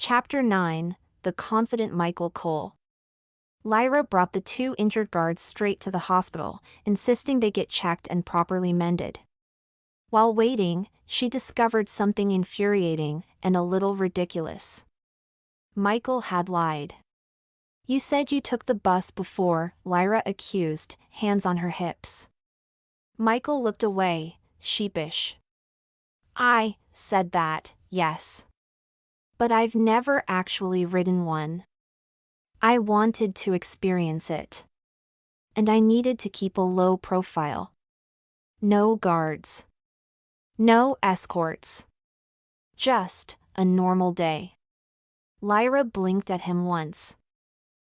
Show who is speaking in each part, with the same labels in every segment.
Speaker 1: Chapter 9: The Confident Michael Cole. Lyra brought the two injured guards straight to the hospital, insisting they get checked and properly mended. While waiting, she discovered something infuriating and a little ridiculous. Michael had lied. "You said you took the bus before," Lyra accused, hands on her hips. Michael looked away, sheepish. "I said that, yes. But I've never actually ridden one. I wanted to experience it. And I needed to keep a low profile. No guards. No escorts. Just a normal day." Lyra blinked at him once.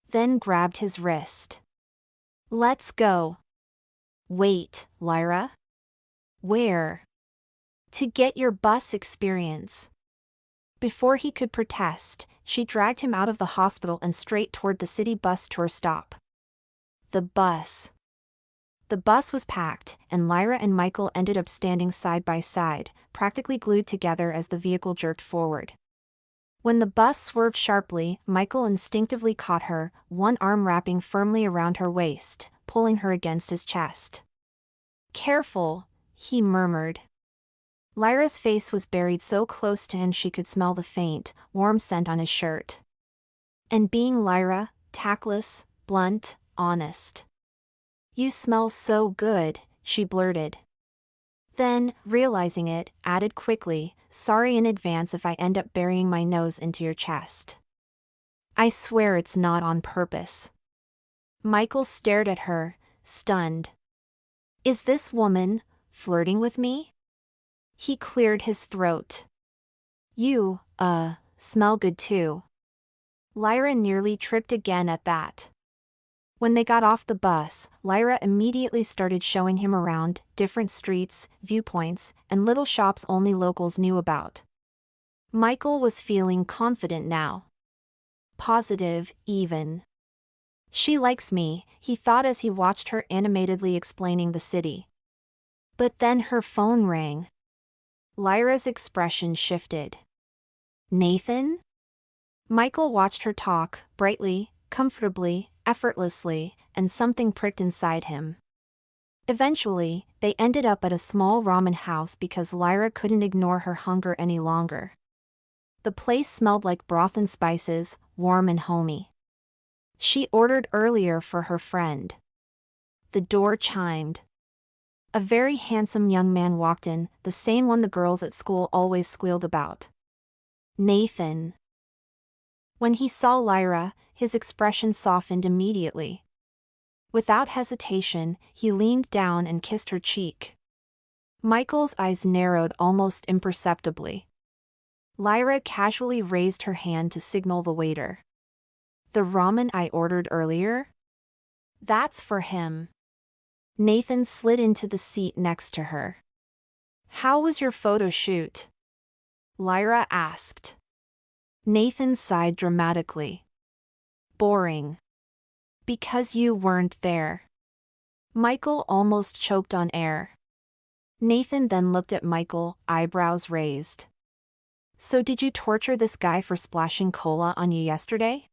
Speaker 1: Then grabbed his wrist. "Let's go." "Wait, Lyra? Where?" "To get your bus experience." Before he could protest, she dragged him out of the hospital and straight toward the city bus tour stop. The bus. The bus was packed, and Lyra and Michael ended up standing side by side, practically glued together as the vehicle jerked forward. When the bus swerved sharply, Michael instinctively caught her, one arm wrapping firmly around her waist, pulling her against his chest. "Careful," he murmured. Lyra's face was buried so close to him she could smell the faint, warm scent on his shirt. And being Lyra, tactless, blunt, honest. "You smell so good," she blurted. Then, realizing it, added quickly, "Sorry in advance if I end up burying my nose into your chest. I swear it's not on purpose." Michael stared at her, stunned. "Is this woman flirting with me?" He cleared his throat. "You, smell good too." Lyra nearly tripped again at that. When they got off the bus, Lyra immediately started showing him around, different streets, viewpoints, and little shops only locals knew about. Michael was feeling confident now. Positive, even. "She likes me," he thought as he watched her animatedly explaining the city. But then her phone rang. Lyra's expression shifted. "Nathan?" Michael watched her talk, brightly, comfortably, effortlessly, and something pricked inside him. Eventually, they ended up at a small ramen house because Lyra couldn't ignore her hunger any longer. The place smelled like broth and spices, warm and homey. She ordered earlier for her friend. The door chimed. A very handsome young man walked in, the same one the girls at school always squealed about. Nathan. When he saw Lyra, his expression softened immediately. Without hesitation, he leaned down and kissed her cheek. Michael's eyes narrowed almost imperceptibly. Lyra casually raised her hand to signal the waiter. "The ramen I ordered earlier? That's for him." Nathan slid into the seat next to her. "How was your photo shoot?" Lyra asked. Nathan sighed dramatically. "Boring. Because you weren't there." Michael almost choked on air. Nathan then looked at Michael, eyebrows raised. "So did you torture this guy for splashing cola on you yesterday?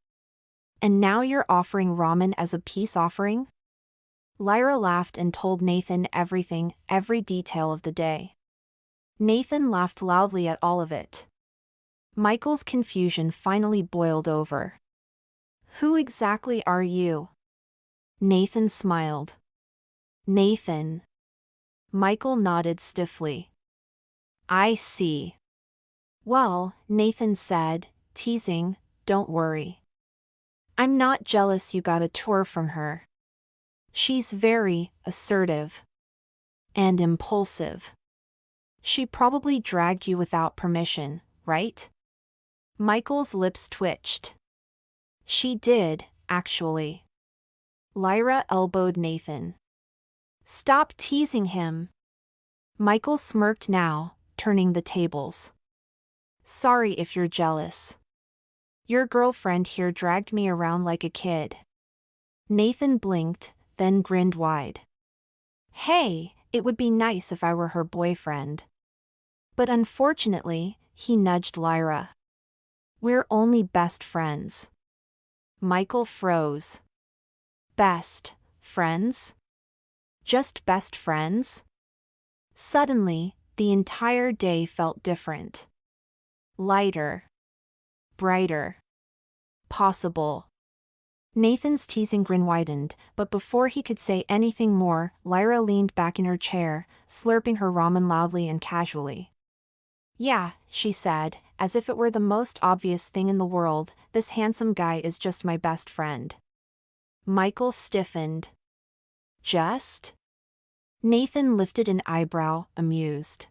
Speaker 1: And now you're offering ramen as a peace offering?" Lyra laughed and told Nathan everything, every detail of the day. Nathan laughed loudly at all of it. Michael's confusion finally boiled over. "Who exactly are you?" Nathan smiled. "Nathan." Michael nodded stiffly. "I see." "Well," Nathan said, teasing, "don't worry. I'm not jealous you got a tour from her. She's very assertive. And impulsive. She probably dragged you without permission, right?" Michael's lips twitched. "She did, actually." Lyra elbowed Nathan. "Stop teasing him." Michael smirked now, turning the tables. "Sorry if you're jealous. Your girlfriend here dragged me around like a kid." Nathan blinked, then grinned wide. "Hey, it would be nice if I were her boyfriend." But unfortunately, he nudged Lyra. We're only best friends. Michael froze. Best friends? Just best friends? Suddenly, the entire day felt different. Lighter. Brighter. Possible. Nathan's teasing grin widened, but before he could say anything more, Lyra leaned back in her chair, slurping her ramen loudly and casually. Yeah, she said, as if it were the most obvious thing in the world, this handsome guy is just my best friend. Michael stiffened. Just? Nathan lifted an eyebrow, amused.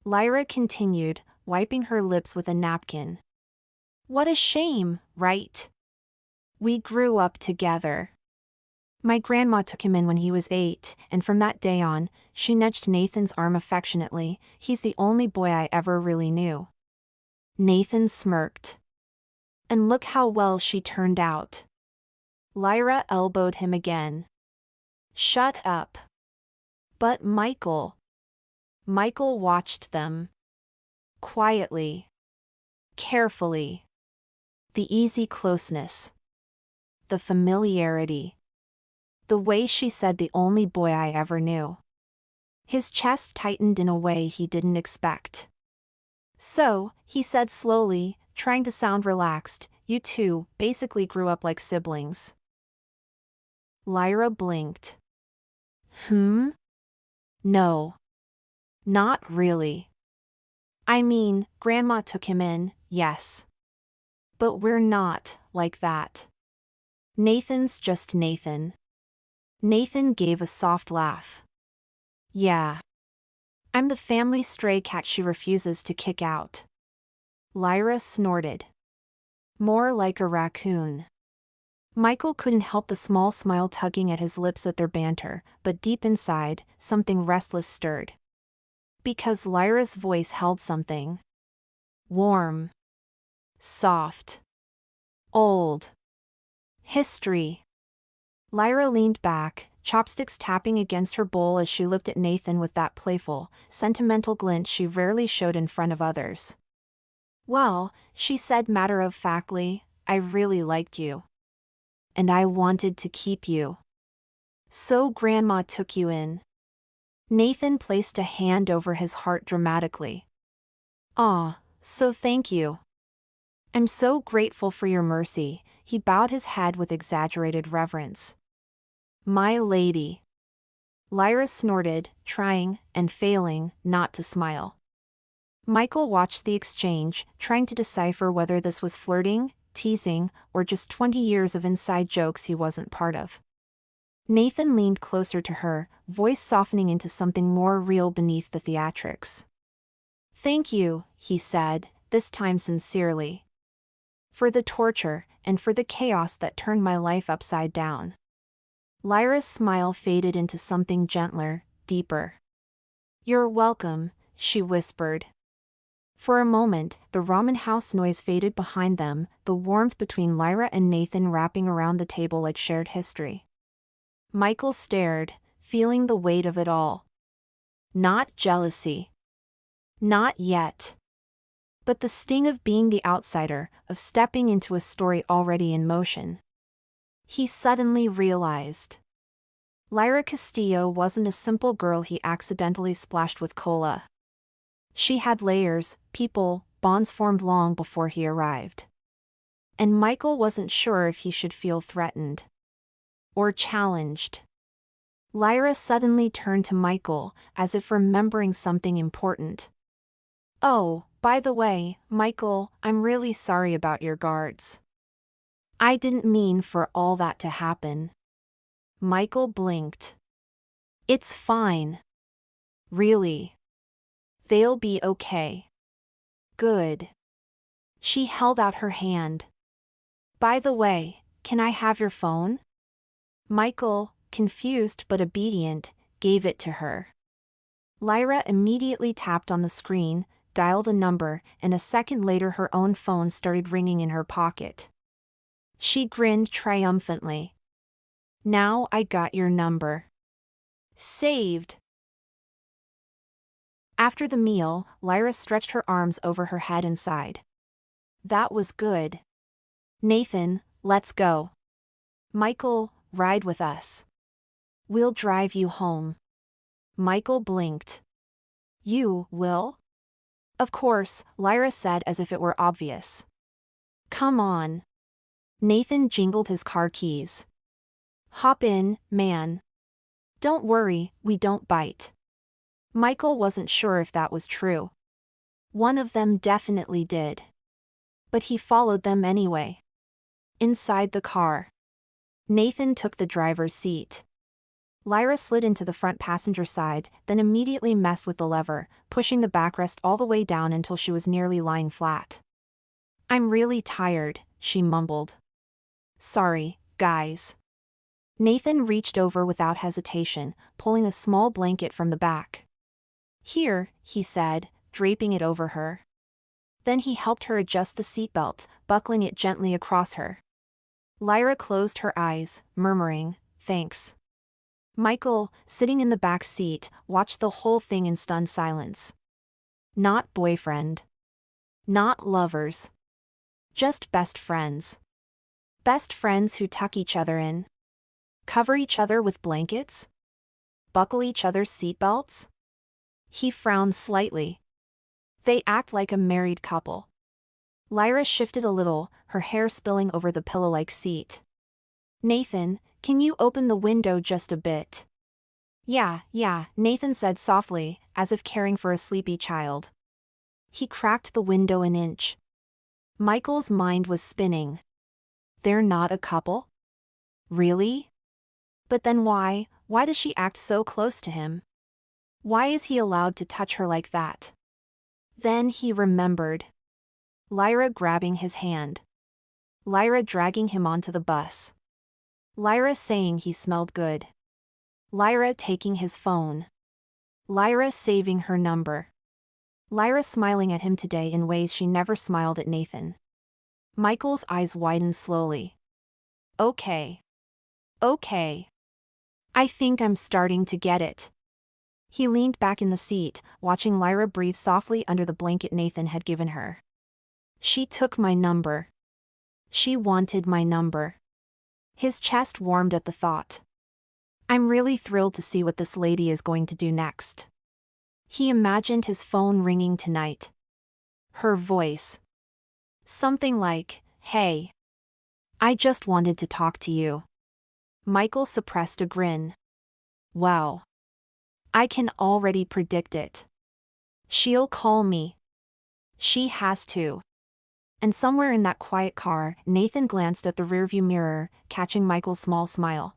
Speaker 1: Lyra continued, wiping her lips with a napkin. What a shame, right? We grew up together. My grandma took him in when he was 8, and from that day on, she nudged Nathan's arm affectionately. He's the only boy I ever really knew. Nathan smirked. And look how well she turned out. Lyra elbowed him again. Shut up. But Michael. Michael watched them. Quietly. Carefully. The easy closeness. The familiarity. The way she said the only boy I ever knew. His chest tightened in a way he didn't expect. So, he said slowly, trying to sound relaxed, you two basically grew up like siblings. Lyra blinked. No. Not really. I mean, Grandma took him in, yes. But we're not like that. Nathan's just Nathan. Nathan gave a soft laugh. Yeah. I'm the family stray cat she refuses to kick out. Lyra snorted. More like a raccoon. Michael couldn't help the small smile tugging at his lips at their banter, but deep inside, something restless stirred. Because Lyra's voice held something. Warm. Soft. Old. History. Lyra leaned back, chopsticks tapping against her bowl as she looked at Nathan with that playful, sentimental glint she rarely showed in front of others. Well, she said matter-of-factly, I really liked you. And I wanted to keep you. So Grandma took you in. Nathan placed a hand over his heart dramatically. Aw, so thank you. I'm so grateful for your mercy. He bowed his head with exaggerated reverence. My lady. Lyra snorted, trying, and failing, not to smile. Michael watched the exchange, trying to decipher whether this was flirting, teasing, or just 20 years of inside jokes he wasn't part of. Nathan leaned closer to her, voice softening into something more real beneath the theatrics. Thank you, he said, this time sincerely. For the torture, and for the chaos that turned my life upside down. Lyra's smile faded into something gentler, deeper. You're welcome, she whispered. For a moment, the ramen house noise faded behind them, the warmth between Lyra and Nathan wrapping around the table like shared history. Michael stared, feeling the weight of it all. Not jealousy. Not yet. But the sting of being the outsider, of stepping into a story already in motion. He suddenly realized. Lyra Castillo wasn't a simple girl he accidentally splashed with cola. She had layers, people, bonds formed long before he arrived. And Michael wasn't sure if he should feel threatened. Or challenged. Lyra suddenly turned to Michael, as if remembering something important. Oh, by the way, Michael, I'm really sorry about your guards. I didn't mean for all that to happen. Michael blinked. It's fine. Really. They'll be okay. Good. She held out her hand. By the way, can I have your phone? Michael, confused but obedient, gave it to her. Lyra immediately tapped on the screen, dialed a number, and a second later her own phone started ringing in her pocket. She grinned triumphantly. Now I got your number. Saved. After the meal, Lyra stretched her arms over her head and sighed. That was good. Nathan, let's go. Michael, ride with us. We'll drive you home. Michael blinked. You will? Of course, Lyra said as if it were obvious. Come on. Nathan jingled his car keys. Hop in, man. Don't worry, we don't bite. Michael wasn't sure if that was true. One of them definitely did. But he followed them anyway. Inside the car, Nathan took the driver's seat. Lyra slid into the front passenger side, then immediately messed with the lever, pushing the backrest all the way down until she was nearly lying flat. I'm really tired, she mumbled. Sorry, guys. Nathan reached over without hesitation, pulling a small blanket from the back. Here, he said, draping it over her. Then he helped her adjust the seatbelt, buckling it gently across her. Lyra closed her eyes, murmuring, thanks. Michael, sitting in the back seat, watched the whole thing in stunned silence. Not boyfriend. Not lovers. Just best friends. Best friends who tuck each other in. Cover each other with blankets? Buckle each other's seatbelts? He frowned slightly. They act like a married couple. Lyra shifted a little, her hair spilling over the pillow-like seat. Nathan, can you open the window just a bit? Yeah, Nathan said softly, as if caring for a sleepy child. He cracked the window an inch. Michael's mind was spinning. They're not a couple? Really? But then why does she act so close to him? Why is he allowed to touch her like that? Then he remembered. Lyra grabbing his hand. Lyra dragging him onto the bus. Lyra saying he smelled good. Lyra taking his phone. Lyra saving her number. Lyra smiling at him today in ways she never smiled at Nathan. Michael's eyes widened slowly. Okay. I think I'm starting to get it. He leaned back in the seat, watching Lyra breathe softly under the blanket Nathan had given her. She took my number. She wanted my number. His chest warmed at the thought. I'm really thrilled to see what this lady is going to do next. He imagined his phone ringing tonight. Her voice. Something like, hey. I just wanted to talk to you. Michael suppressed a grin. Wow. I can already predict it. She'll call me. She has to. And somewhere in that quiet car, Nathan glanced at the rearview mirror, catching Michael's small smile.